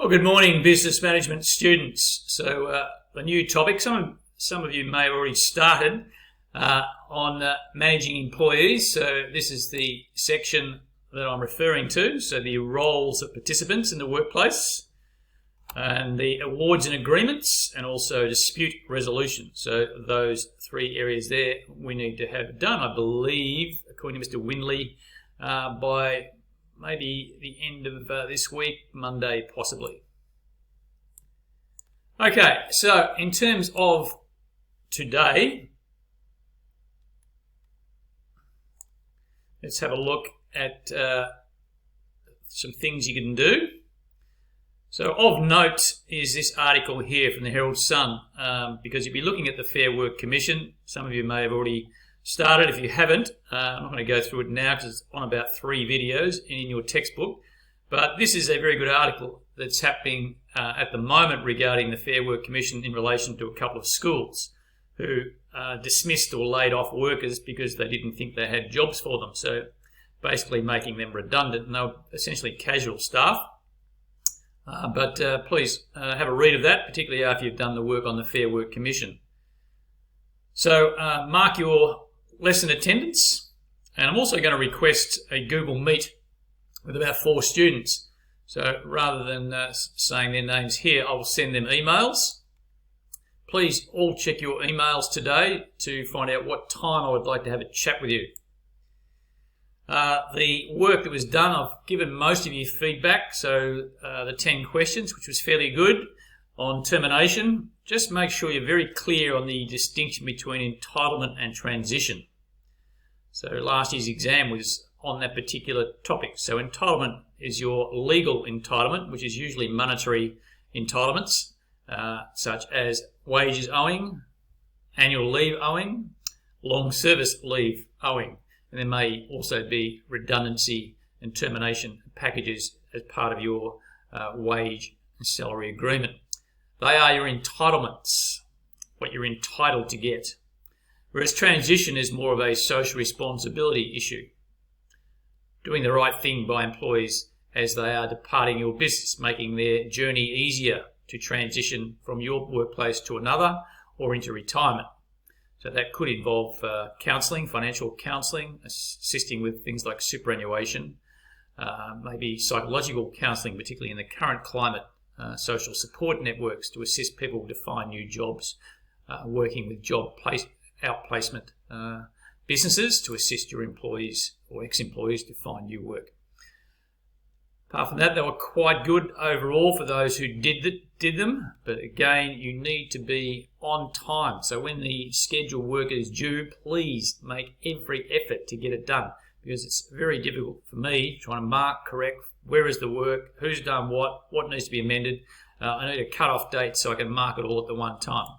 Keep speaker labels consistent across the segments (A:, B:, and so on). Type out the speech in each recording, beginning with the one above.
A: Well, good morning, business management students. So the new topic, some of you may have already started on managing employees. So this is the section that I'm referring to. So the roles of participants in the workplace and the awards and agreements and also dispute resolution. So those three areas there we need to have done, I believe, according to Mr. Windley, by maybe the end of this week, Monday possibly. Okay, so in terms of today, let's have a look at some things you can do. So of note is this article here from the Herald Sun, because you'll be looking at the Fair Work Commission. Some of you may have already started. If you haven't, I'm not going to go through it now because it's on about 3 videos in your textbook. But this is a very good article that's happening at the moment regarding the Fair Work Commission in relation to a couple of schools who dismissed or laid off workers because they didn't think they had jobs for them. So basically making them redundant, and they were essentially casual staff. But please have a read of that, particularly after you've done the work on the Fair Work Commission. So mark your lesson attendance, and I'm also going to request a Google Meet with about 4 students. So rather than saying their names here, I will send them emails. Please all check your emails today to find out what time I would like to have a chat with you. The work that was done, I've given most of you feedback, so the 10 questions, which was fairly good. On termination, just make sure you're very clear on the distinction between entitlement and transition. So last year's exam was on that particular topic. So entitlement is your legal entitlement, which is usually monetary entitlements, such as wages owing, annual leave owing, long service leave owing. And there may also be redundancy and termination packages as part of your wage and salary agreement. They are your entitlements, what you're entitled to get. Whereas transition is more of a social responsibility issue. Doing the right thing by employees as they are departing your business, making their journey easier to transition from your workplace to another or into retirement. So that could involve counselling, financial counselling, assisting with things like superannuation, maybe psychological counselling, particularly in the current climate, social support networks to assist people to find new jobs, working with job outplacement businesses to assist your employees or ex-employees to find new work. Apart from that, they were quite good overall for those who did them, but again, you need to be on time. So when the scheduled work is due, please make every effort to get it done, because it's very difficult for me trying to mark, correct, where is the work, who's done what needs to be amended. I need a cut-off date so I can mark it all at the one time.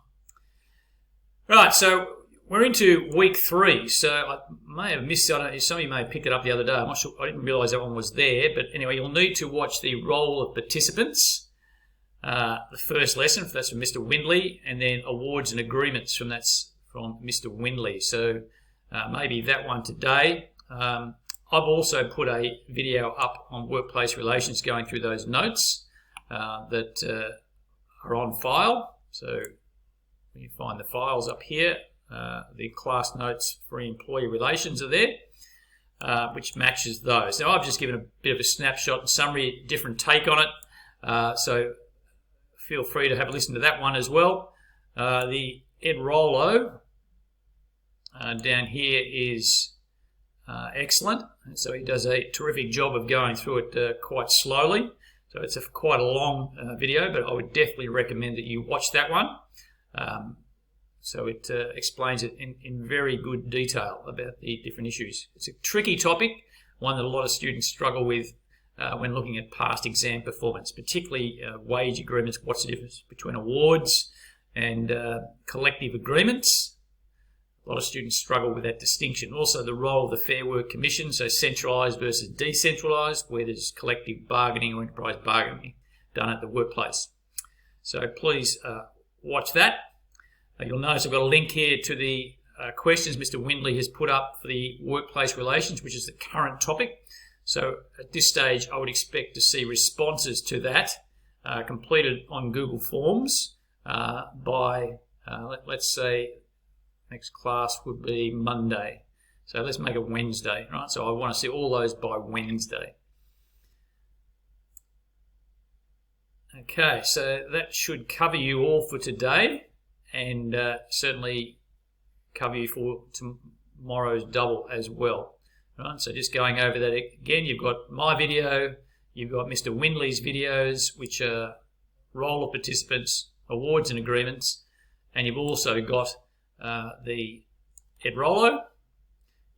A: Right, so we're into week 3, so I may have missed it. Some of you may have picked it up the other day. I'm not sure. I didn't realise that one was there. But anyway, you'll need to watch the role of participants, the first lesson. That's from Mr. Windley, and then awards and agreements from Mr. Windley. So maybe that one today. I've also put a video up on workplace relations going through those notes that are on file. So you find the files up here. The class notes for employee relations are there, which matches those. Now, I've just given a bit of a snapshot and summary, different take on it, so feel free to have a listen to that one as well. The Ed Rollo down here is excellent, so he does a terrific job of going through it quite slowly. So it's quite a long video, but I would definitely recommend that you watch that one. So it explains it in very good detail about the different issues. It's a tricky topic, one that a lot of students struggle with when looking at past exam performance, particularly wage agreements. What's the difference between awards and collective agreements? A lot of students struggle with that distinction. Also the role of the Fair Work Commission, so centralised versus decentralised, where there's collective bargaining or enterprise bargaining done at the workplace. So please watch that. You'll notice I've got a link here to the questions Mr. Windley has put up for the workplace relations, which is the current topic. So at this stage, I would expect to see responses to that completed on Google Forms by, let's say, next class would be Monday. So let's make it Wednesday, right? So I want to see all those by Wednesday. Okay, so that should cover you all for today, and certainly cover you for tomorrow's double as well. Right, so just going over that again, you've got my video, you've got Mr. Windley's videos, which are role of participants, awards and agreements, and you've also got the Edrollo,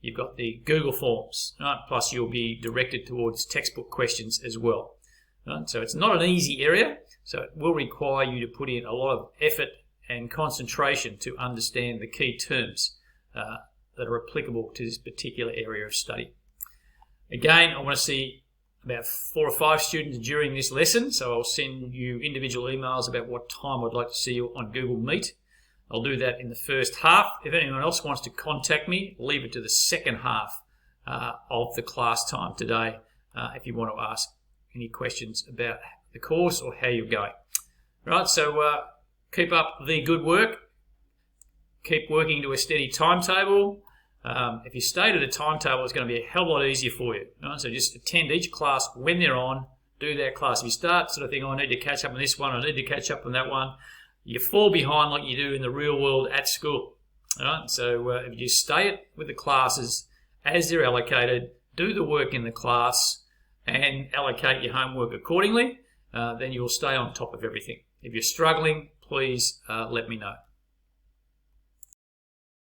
A: you've got the Google Forms, right? Plus you'll be directed towards textbook questions as well. Right? So it's not an easy area, so it will require you to put in a lot of effort and concentration to understand the key terms that are applicable to this particular area of study. Again, I want to see about 4 or 5 students during this lesson, so I'll send you individual emails about what time I'd like to see you on Google Meet. I'll do that in the first half. If anyone else wants to contact me, leave it to the second half of the class time today if you want to ask any questions about the course or how you're going. Right, so keep up the good work. Keep working to a steady timetable. If you stay to the timetable, it's going to be a hell of a lot easier for you. Right? So just attend each class when they're on, do that class. If you start sort of thinking, oh, I need to catch up on this one, I need to catch up on that one, you fall behind like you do in the real world at school. Right? So if you stay with the classes as they're allocated, do the work in the class, and allocate your homework accordingly, then you'll stay on top of everything. If you're struggling, please let me know.